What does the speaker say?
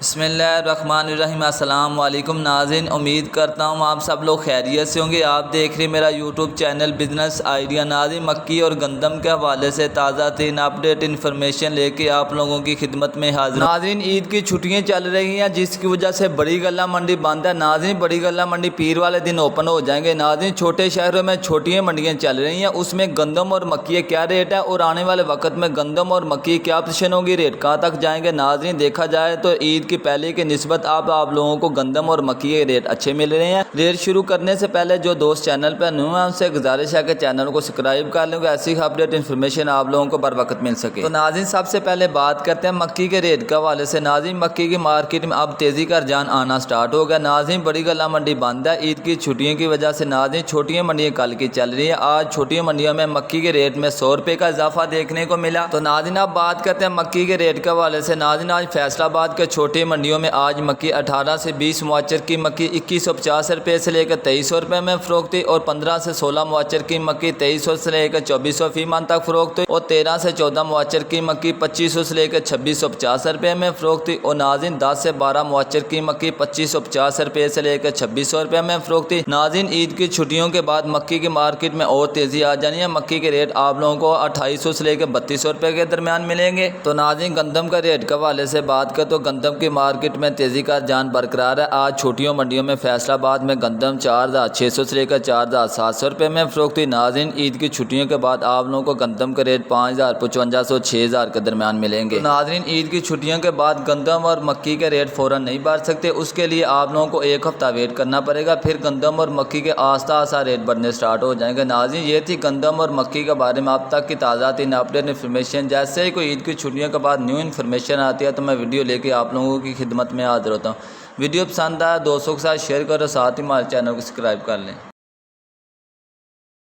بسم اللہ الرحمن الرحیم۔ السلام علیکم ناظرین، امید کرتا ہوں آپ سب لوگ خیریت سے ہوں گے۔ آپ دیکھ رہے میرا یوٹیوب چینل بزنس آئیڈیا۔ ناظرین، مکی اور گندم کے حوالے سے تازہ ترین اپڈیٹ انفارمیشن لے کے آپ لوگوں کی خدمت میں حاضر ہوں۔ ناظرین، عید کی چھٹیاں چل رہی ہیں جس کی وجہ سے بڑی غلہ منڈی بند ہے۔ ناظرین، بڑی غلہ منڈی پیر والے دن اوپن ہو جائیں گے۔ ناظرین، چھوٹے شہروں میں چھوٹی منڈیاں چل رہی ہیں، اس میں گندم اور مکی کیا ریٹ ہے اور آنے والے وقت میں گندم اور مکی کیا پوزیشن ہوگی، ریٹ کہاں تک جائیں گے۔ ناظرین، دیکھا جائے تو عید کی پہلے کے نسبت آپ لوگوں کو گندم اور مکی کے ریٹ اچھے مل رہے ہیں۔ ریٹ شروع کرنے سے پہلے جو دوست چینل پر نئے ہیں ان سے گزارش ہے کہ چینل کو سبسکرائب کر لیں، ایسی اپڈیٹ انفارمیشن آپ لوگوں کو بر وقت مل سکے۔ تو ناظرین، سب سے پہلے بات کرتے ہیں مکی کے ریٹ کے حوالے سے۔ ناظرین، مکی کی مارکیٹ میں اب تیزی کا رجحان آنا سٹارٹ ہو گیا۔ ناظرین، بڑی غلہ منڈی بند ہے عید کی چھٹیوں کی وجہ سے۔ ناظرین، چھوٹی منڈیاں کل کی چل رہی ہیں۔ آج چھوٹی منڈیوں میں مکی کے ریٹ میں 100 روپے کا اضافہ دیکھنے کو ملا۔ تو ناظرین، اب بات کرتے ہیں مکی کے ریٹ کے حوالے سے۔ ناظرین، آج فیصل آباد کے چھوٹی منڈیوں میں آج مکی 18 سے 20 موچر کی مکی 2150 روپے سے لے کر 2300 روپے میں فروخت ہوئی اور 15 سے 16 موچر کی مکی 2300 سے لے کر 2400 فی من تک فروخت ہوئی اور 13 سے 14 موچر کی مکی 2500 سے لے کر 2650 روپے میں فروخت ہوئی اور ناظرین 10 سے 12 موچر کی مکی 2550 روپے سے لے کر 2600 روپے میں فروخت ہوئی۔ ناظرین، عید کی چھٹیوں کے بعد مکی کی مارکیٹ میں اور تیزی آ جانی ہے۔ مکی کے ریٹ آپ لوگوں کو 2800 سے لے کر 3200 روپے کے درمیان ملیں گے۔ تو ناظرین، گندم کا ریٹ کے حوالے سے بات کریں تو گندم کی مارکیٹ میں تیزی کا رجحان برقرار ہے۔ آج چھوٹیوں منڈیوں میں فیصل آباد میں گندم 4600 سے لے کر 4700 روپے میں فروخت ہوئی۔ ناظرین، عید کی چھٹیوں کے بعد آپ لوگوں کو گندم کا ریٹ 5500 6000 کے درمیان ملیں گے۔ ناظرین، عید کی چھٹیوں کے بعد گندم اور مکی کے ریٹ فوراً نہیں بڑھ سکتے، اس کے لیے آپ لوگوں کو ایک ہفتہ ویٹ کرنا پڑے گا، پھر گندم اور مکی کے آہستہ آہستہ ریٹ بڑھنے سٹارٹ ہو جائیں گے۔ ناظرین، یہ تھی گندم اور مکی کے بارے میں اب تک کی تازہ ترین اپڈیٹ انفارمیشن۔ جیسے ہی کوئی عید کی چھٹیوں کے بعد نیو انفارمیشن آتی ہے تو میں ویڈیو لے کے آپ لوگوں کی خدمت میں حاضر ہوتا ہوں۔ ویڈیو پسند آیا دوستوں کے ساتھ شیئر کرو، ساتھ ہی ہمارے چینل کو سبسکرائب کر لیں۔